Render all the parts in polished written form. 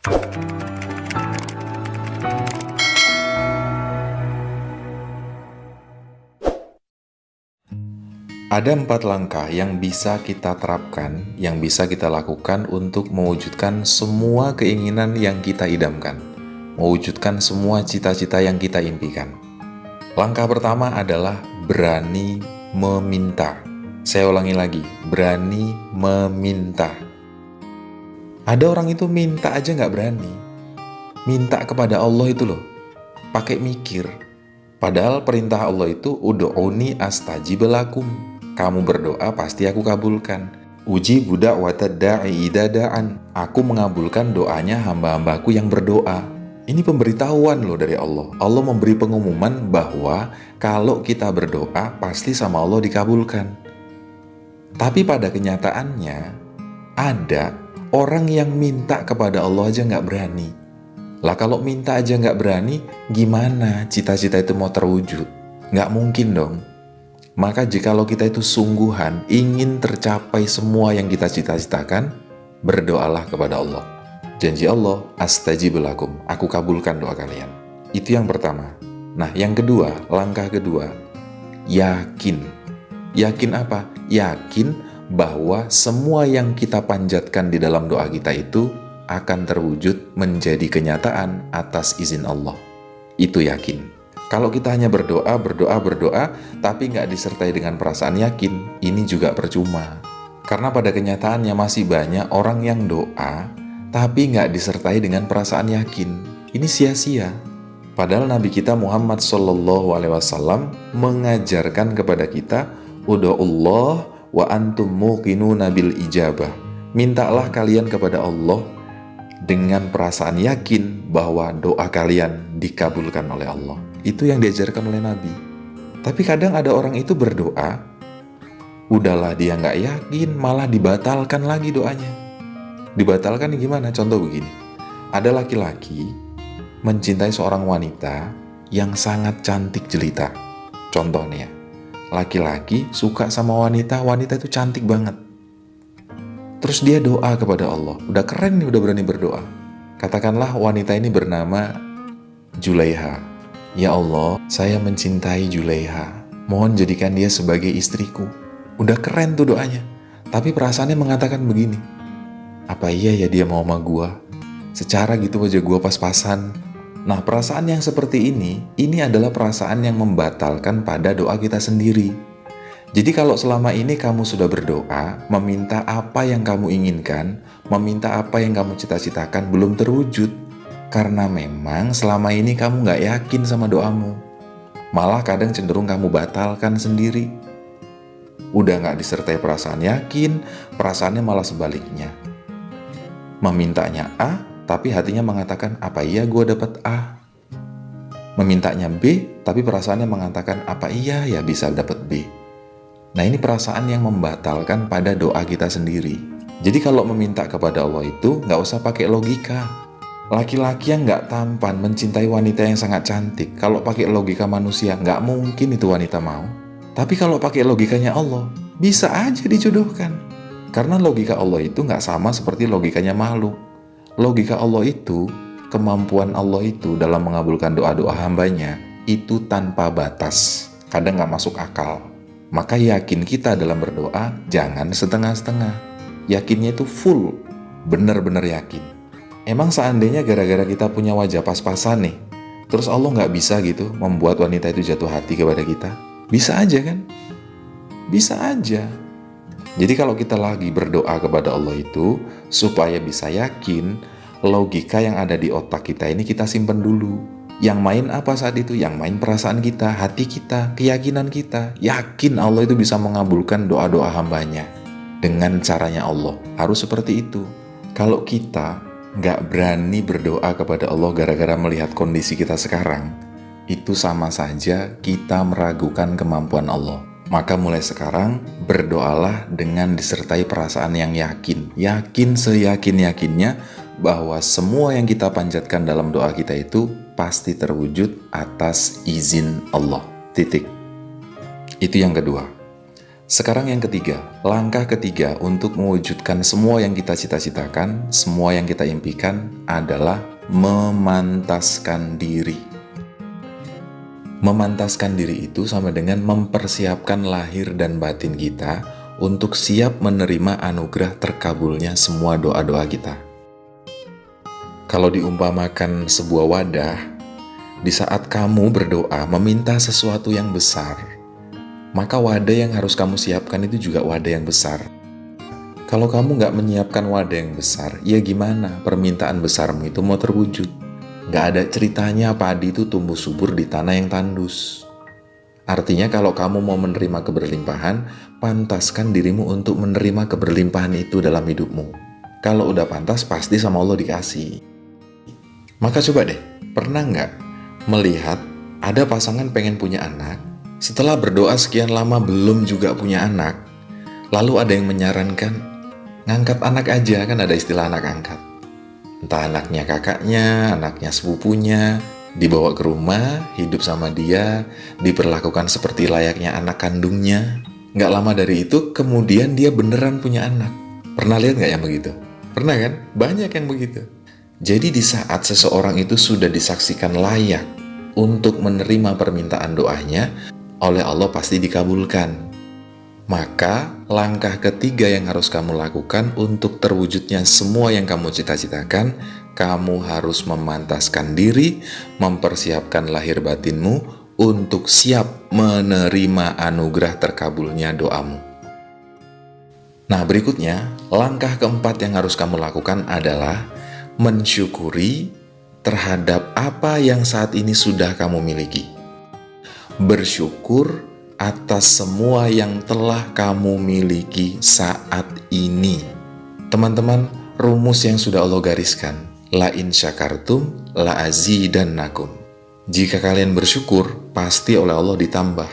Ada 4 langkah yang bisa kita terapkan, yang bisa kita lakukan untuk mewujudkan semua keinginan yang kita idamkan, mewujudkan semua cita-cita yang kita impikan. Langkah pertama adalah berani meminta. Saya ulangi lagi, berani meminta. Ada orang itu minta aja nggak berani. Minta kepada Allah itu loh, pakai mikir. Padahal perintah Allah itu, ud'uni astajib lakum. Kamu berdoa pasti aku kabulkan. Uji budak watad da'i idada'an. Aku mengabulkan doanya hamba-hambaku yang berdoa. Ini pemberitahuan loh dari Allah. Allah memberi pengumuman bahwa kalau kita berdoa pasti sama Allah dikabulkan. Tapi pada kenyataannya ada orang yang minta kepada Allah aja nggak berani. Lah kalau minta aja nggak berani, gimana cita-cita itu mau terwujud? Nggak mungkin dong. Maka jikalau kita itu sungguhan ingin tercapai semua yang kita cita-citakan, berdoalah kepada Allah. Janji Allah, astajib lakum, aku kabulkan doa kalian. Itu yang pertama. Nah, yang kedua, langkah kedua, yakin. Yakin apa? Yakin bahwa semua yang kita panjatkan di dalam doa kita itu akan terwujud menjadi kenyataan atas izin Allah. Itu yakin. Kalau kita hanya berdoa, tapi nggak disertai dengan perasaan yakin, ini juga percuma. Karena pada kenyataannya masih banyak orang yang doa, tapi nggak disertai dengan perasaan yakin. Ini sia-sia. Padahal Nabi kita Muhammad SAW mengajarkan kepada kita, Udu'ullah wa antum muqinuna bil ijabah. Mintalah kalian kepada Allah dengan perasaan yakin bahwa doa kalian dikabulkan oleh Allah. Itu yang diajarkan oleh Nabi. Tapi kadang ada orang itu berdoa, udahlah dia nggak yakin, malah dibatalkan lagi doanya. Dibatalkan gimana? Contoh begini. Ada laki-laki mencintai seorang wanita yang sangat cantik jelita. Contoh nih ya, laki-laki suka sama wanita, wanita itu cantik banget. Terus dia doa kepada Allah. Udah keren nih, udah berani berdoa. Katakanlah wanita ini bernama Julaiha. Ya Allah, saya mencintai Julaiha. Mohon jadikan dia sebagai istriku. Udah keren tuh doanya. Tapi perasaannya mengatakan begini. Apa iya ya dia mau sama gua? Secara gitu aja gua pas-pasan. Nah, perasaan yang seperti ini adalah perasaan yang membatalkan pada doa kita sendiri. Jadi kalau selama ini kamu sudah berdoa, meminta apa yang kamu inginkan, meminta apa yang kamu cita-citakan belum terwujud, karena memang selama ini kamu nggak yakin sama doamu. Malah kadang cenderung kamu batalkan sendiri. Udah nggak disertai perasaan yakin, perasaannya malah sebaliknya. Memintanya A, tapi hatinya mengatakan, apa iya gue dapat A? Memintanya B, tapi perasaannya mengatakan, apa iya ya bisa dapat B? Nah, ini perasaan yang membatalkan pada doa kita sendiri. Jadi kalau meminta kepada Allah itu nggak usah pakai logika. Laki-laki yang nggak tampan mencintai wanita yang sangat cantik, kalau pakai logika manusia nggak mungkin itu wanita mau. Tapi kalau pakai logikanya Allah, bisa aja dijodohkan. Karena logika Allah itu nggak sama seperti logikanya makhluk. Logika Allah itu, kemampuan Allah itu dalam mengabulkan doa-doa hambanya, itu tanpa batas. Kadang nggak masuk akal. Maka yakin kita dalam berdoa jangan setengah-setengah. Yakinnya itu full, benar-benar yakin. Emang seandainya gara-gara kita punya wajah pas-pasan nih, terus Allah nggak bisa gitu membuat wanita itu jatuh hati kepada kita? Bisa aja kan? Bisa aja. Jadi kalau kita lagi berdoa kepada Allah itu, supaya bisa yakin, logika yang ada di otak kita ini kita simpen dulu. Yang main apa saat itu? Yang main perasaan kita, hati kita, keyakinan kita. Yakin Allah itu bisa mengabulkan doa-doa hambanya dengan caranya Allah. Harus seperti itu. Kalau kita nggak berani berdoa kepada Allah gara-gara melihat kondisi kita sekarang, itu sama saja kita meragukan kemampuan Allah. Maka mulai sekarang berdoalah dengan disertai perasaan yang yakin. Yakin seyakin-yakinnya bahwa semua yang kita panjatkan dalam doa kita itu pasti terwujud atas izin Allah. Titik. Itu yang kedua. Sekarang yang ketiga, langkah ketiga untuk mewujudkan semua yang kita cita-citakan, semua yang kita impikan adalah memantaskan diri. Memantaskan diri itu sama dengan mempersiapkan lahir dan batin kita untuk siap menerima anugerah terkabulnya semua doa-doa kita. Kalau diumpamakan sebuah wadah, di saat kamu berdoa meminta sesuatu yang besar, maka wadah yang harus kamu siapkan itu juga wadah yang besar. Kalau kamu nggak menyiapkan wadah yang besar, ya gimana permintaan besarmu itu mau terwujud? Nggak ada ceritanya padi itu tumbuh subur di tanah yang tandus. Artinya kalau kamu mau menerima keberlimpahan, pantaskan dirimu untuk menerima keberlimpahan itu dalam hidupmu. Kalau udah pantas, pasti sama Allah dikasih. Maka coba deh, pernah nggak melihat ada pasangan pengen punya anak, setelah berdoa sekian lama belum juga punya anak, lalu ada yang menyarankan, ngangkat anak aja, kan ada istilah anak angkat. Entah anaknya kakaknya, anaknya sepupunya, dibawa ke rumah, hidup sama dia, diperlakukan seperti layaknya anak kandungnya. Nggak lama dari itu, kemudian dia beneran punya anak. Pernah lihat nggak yang begitu? Pernah kan? Banyak yang begitu. Jadi di saat seseorang itu sudah disaksikan layak untuk menerima permintaan doanya, oleh Allah pasti dikabulkan. Maka langkah ketiga yang harus kamu lakukan untuk terwujudnya semua yang kamu cita-citakan, kamu harus memantaskan diri, mempersiapkan lahir batinmu untuk siap menerima anugerah terkabulnya doamu. Nah, berikutnya, langkah keempat yang harus kamu lakukan adalah mensyukuri terhadap apa yang saat ini sudah kamu miliki. Bersyukur atas semua yang telah kamu miliki saat ini. Teman-teman, rumus yang sudah Allah gariskan, la in syakartum la azidannakum. Jika kalian bersyukur, pasti oleh Allah ditambah.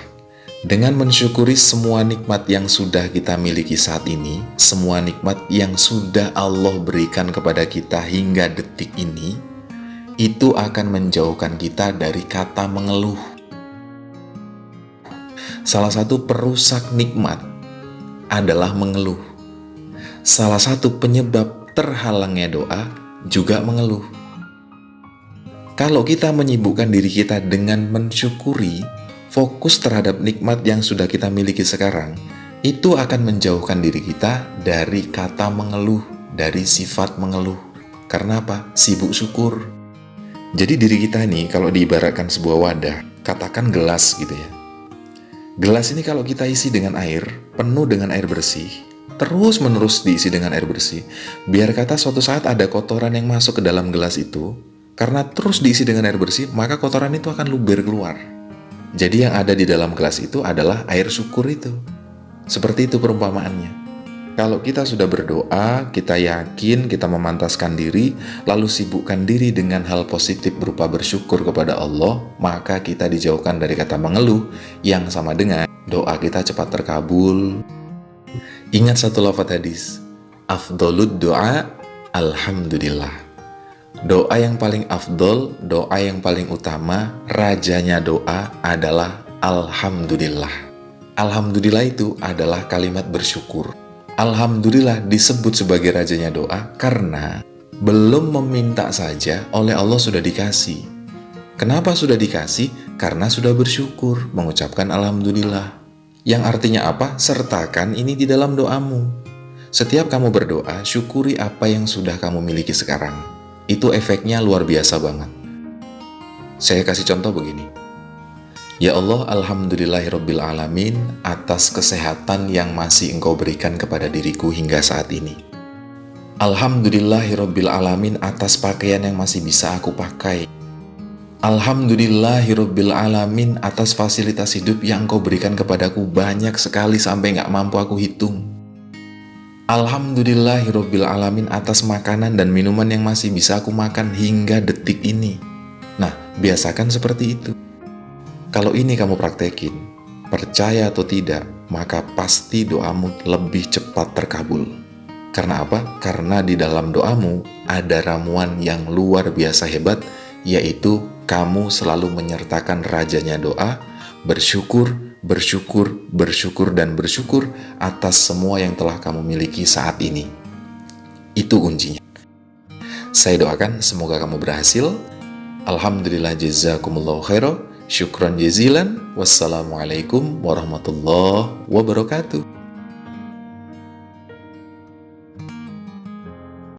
Dengan mensyukuri semua nikmat yang sudah kita miliki saat ini, semua nikmat yang sudah Allah berikan kepada kita hingga detik ini, itu akan menjauhkan kita dari kata mengeluh. Salah satu perusak nikmat adalah mengeluh. Salah satu penyebab terhalangnya doa juga mengeluh. Kalau kita menyibukkan diri kita dengan mensyukuri, fokus terhadap nikmat yang sudah kita miliki sekarang, itu akan menjauhkan diri kita dari kata mengeluh, dari sifat mengeluh. Karena apa? Sibuk syukur. Jadi diri kita ini kalau diibaratkan sebuah wadah, katakan gelas gitu ya. Gelas ini kalau kita isi dengan air, penuh dengan air bersih, terus menerus diisi dengan air bersih, biar kata suatu saat ada kotoran yang masuk ke dalam gelas itu, karena terus diisi dengan air bersih, maka kotoran itu akan luber keluar. Jadi yang ada di dalam gelas itu adalah air syukur itu. Seperti itu perumpamaannya. Kalau kita sudah berdoa, kita yakin, kita memantaskan diri, lalu sibukkan diri dengan hal positif berupa bersyukur kepada Allah, maka kita dijauhkan dari kata mengeluh yang sama dengan doa kita cepat terkabul. Ingat satu lafaz hadis, afdolud doa, alhamdulillah. Doa yang paling afdol, doa yang paling utama, rajanya doa adalah alhamdulillah. Alhamdulillah itu adalah kalimat bersyukur. Alhamdulillah disebut sebagai rajanya doa karena belum meminta saja oleh Allah sudah dikasih. Kenapa sudah dikasih? Karena sudah bersyukur, mengucapkan alhamdulillah. Yang artinya apa? Sertakan ini di dalam doamu. Setiap kamu berdoa, syukuri apa yang sudah kamu miliki sekarang. Itu efeknya luar biasa banget. Saya kasih contoh begini. Ya Allah, alhamdulillahirrabbilalamin atas kesehatan yang masih Engkau berikan kepada diriku hingga saat ini. Alhamdulillahirrabbilalamin atas pakaian yang masih bisa aku pakai. Alhamdulillahirrabbilalamin atas fasilitas hidup yang Engkau berikan kepadaku banyak sekali sampai gak mampu aku hitung. Alhamdulillahirrabbilalamin atas makanan dan minuman yang masih bisa aku makan hingga detik ini. Nah, biasakan seperti itu. Kalau ini kamu praktekin, percaya atau tidak, maka pasti doamu lebih cepat terkabul. Karena apa? Karena di dalam doamu ada ramuan yang luar biasa hebat, yaitu kamu selalu menyertakan rajanya doa, bersyukur, bersyukur, bersyukur, dan bersyukur atas semua yang telah kamu miliki saat ini. Itu kuncinya. Saya doakan semoga kamu berhasil. Alhamdulillah, jazakumullahu khairan. Syukran jazilan. Wassalamualaikum warahmatullahi wabarakatuh.